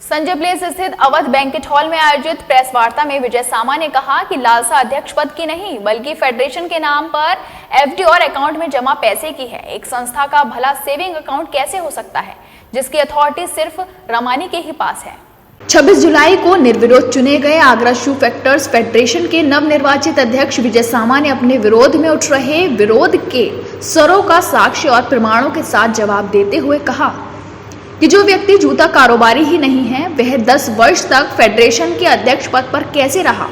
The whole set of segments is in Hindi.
संजय प्लेस स्थित अवध बैंकेट हॉल में आयोजित प्रेस वार्ता में विजय सामा ने कहा कि लालसा अध्यक्ष पद की नहीं बल्कि फेडरेशन के नाम पर एफडी और अकाउंट में जमा पैसे की है। एक संस्था का भला सेविंग अकाउंट कैसे हो सकता है जिसकी अथॉरिटी सिर्फ रामानी के ही पास है। 26 जुलाई को निर्विरोध चुने गए आगरा शू फैक्टर्स फेडरेशन के नवनिर्वाचित अध्यक्ष विजय सामा ने अपने विरोध में उठ रहे विरोध के स्वरों का साक्ष्य और प्रमाणों के साथ जवाब देते हुए कहा कि जो व्यक्ति जूता कारोबारी ही नहीं है वह 10 वर्ष तक फेडरेशन के अध्यक्ष पद पर कैसे रहा।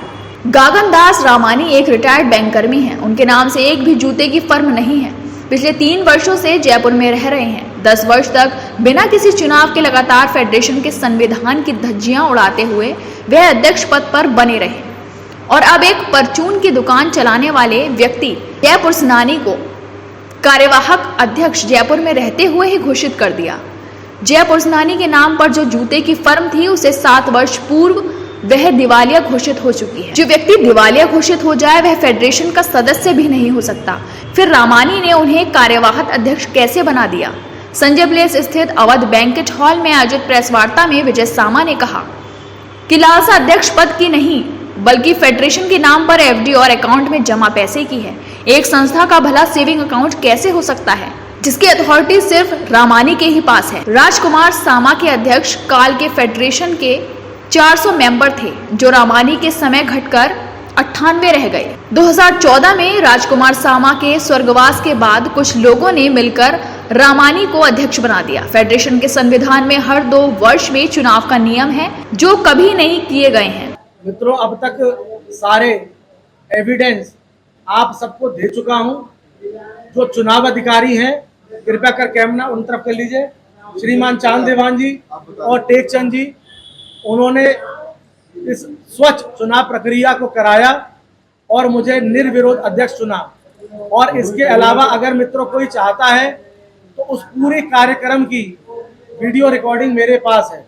गागनदास रामानी एक रिटायर्ड बैंककर्मी हैं। उनके नाम से एक भी जूते की फर्म नहीं है। पिछले 3 वर्षों से जयपुर में रह रहे हैं। 10 वर्ष तक बिना किसी चुनाव के लगातार फेडरेशन के संविधान की धज्जियां उड़ाते हुए वह अध्यक्ष पद पर बने रहे और अब एक परचून की दुकान चलाने वाले व्यक्ति जयपुर सेनानी को कार्यवाहक अध्यक्ष जयपुर में रहते हुए ही घोषित कर दिया। जयपुर सेनानी के नाम पर जो जूते की फर्म थी उसे 7 वर्ष पूर्व वह दिवालिया घोषित हो चुकी है। जो व्यक्ति दिवालिया घोषित हो जाए वह फेडरेशन का सदस्य भी नहीं हो सकता। फिर रामानी ने उन्हें कार्यवाहक अध्यक्ष कैसे बना दिया। संजय प्लेस स्थित अवध बैंकेट हॉल में आयोजित प्रेस वार्ता में विजय सामा ने कहा कि लालसा अध्यक्ष पद की नहीं बल्कि फेडरेशन के नाम पर एफडी और अकाउंट में जमा पैसे की है। एक संस्था का भला सेविंग अकाउंट कैसे हो सकता है जिसकी अथॉरिटी सिर्फ रामानी के ही पास है। राजकुमार सामा के अध्यक्ष काल के फेडरेशन के 400 मेंबर थे जो रामानी के समय घटकर 98 रह गए। 2014 में राजकुमार सामा के स्वर्गवास के बाद कुछ लोगों ने मिलकर रामानी को अध्यक्ष बना दिया। फेडरेशन के संविधान में हर 2 वर्ष में चुनाव का नियम है जो कभी नहीं किए गए हैं। मित्रों, अब तक सारे एविडेंस आप सबको दे चुका हूं। जो चुनाव अधिकारी हैं कृपया कर कैमरा उन तरफ कर लीजिए। श्रीमान चांद देवान जी और टेक चंद जी, उन्होंने इस स्वच्छ चुनाव प्रक्रिया को कराया और मुझे निर्विरोध अध्यक्ष चुना। और इसके अलावा अगर मित्रों कोई चाहता है तो उस पूरे कार्यक्रम की वीडियो रिकॉर्डिंग मेरे पास है।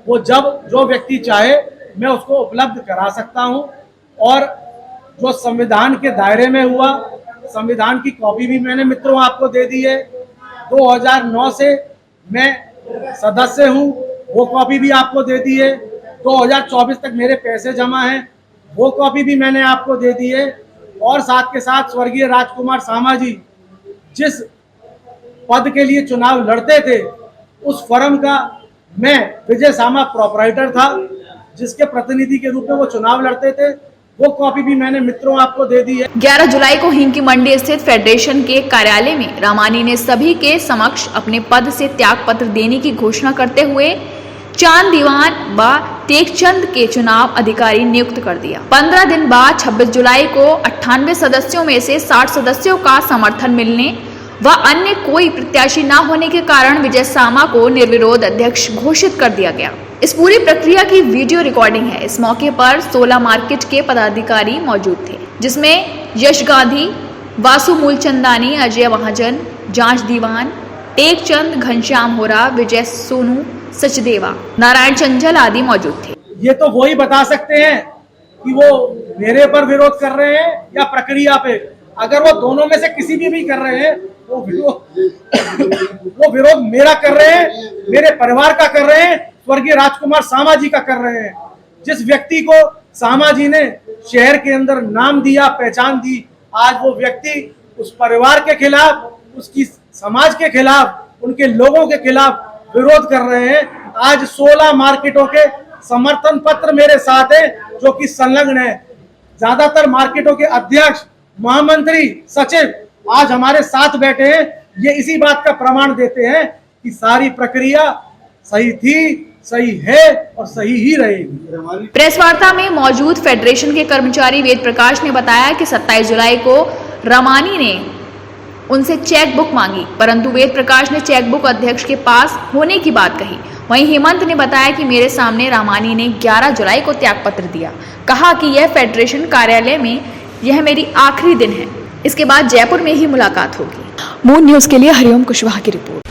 वो जब जो व्यक्ति चाहे मैं उसको उपलब्ध करा सकता हूं। और जो संविधान के दायरे में हुआ, संविधान की कॉपी भी मैंने मित्रों आपको दे दी है। 2009 से मैं सदस्य हूं, वो कॉपी भी आपको दे दी है। 2024 तक मेरे पैसे जमा हैं, वो कॉपी भी मैंने आपको दे दी है। और साथ के साथ स्वर्गीय राजकुमार सामा जी जिस पद के लिए चुनाव लड़ते थे उस फर्म का मैं विजय सामा प्रोपराइटर था, जिसके प्रतिनिधि के रूप में वो चुनाव लड़ते थे। वो कॉपी भी मैंने मित्रों आपको दे दी है। 11 जुलाई को हिंकी मंडी स्थित फेडरेशन के कार्यालय में रामानी ने सभी के समक्ष अपने पद से त्याग पत्र देने की घोषणा करते हुए चांद दीवान व टेकचंद के चुनाव अधिकारी नियुक्त कर दिया। 15 दिन बाद 26 जुलाई को 98 सदस्यों में से 60 सदस्यों का समर्थन मिलने व अन्य कोई प्रत्याशी न होने के कारण विजय सामा को निर्विरोध अध्यक्ष घोषित कर दिया गया। इस पूरी प्रक्रिया की वीडियो रिकॉर्डिंग है। इस मौके पर 16 मार्केट के पदाधिकारी मौजूद थे, जिसमें यश गांधी, वासु मूलचंदानी, अजय महाजन, जांच दीवान, टेकचंद, घनश्याम होरा, विजय सोनू, सचदेवा, नारायण चंचल आदि मौजूद थे। ये तो वो ही बता सकते हैं कि वो मेरे पर विरोध कर रहे हैं या प्रक्रिया पे। अगर वो दोनों में से किसी भी कर रहे हैं वो विरोध मेरा कर रहे हैं, मेरे परिवार का कर रहे हैं, स्वर्गीय राजकुमार सामा जी का कर रहे हैं। जिस व्यक्ति को सामा जी ने शहर के अंदर नाम दिया, पहचान दी, आज वो व्यक्ति उस परिवार के खिलाफ, उसकी समाज के खिलाफ, उनके लोगों के खिलाफ विरोध कर रहे हैं। आज 16 मार्केटों के समर्थन पत्र मेरे साथ है जो कि संलग्न है। ज्यादातर मार्केटों के अध्यक्ष, महामंत्री, सचिव आज हमारे साथ बैठे हैं। ये इसी बात का प्रमाण देते हैं कि सारी प्रक्रिया सही थी, सही है और सही ही रहेगी। प्रेस वार्ता में मौजूद फेडरेशन के कर्मचारी वेद प्रकाश ने बताया कि 27 जुलाई को रामानी ने उनसे चेक बुक मांगी, परंतु वेद प्रकाश ने चेक बुक अध्यक्ष के पास होने की बात कही। वहीं हेमंत ने बताया कि मेरे सामने रामानी ने 11 जुलाई को त्याग पत्र दिया। कहा कि यह फेडरेशन कार्यालय में यह मेरी आखिरी दिन है, इसके बाद जयपुर में ही मुलाकात होगी। मून न्यूज के लिए हरिओम कुशवाहा की रिपोर्ट।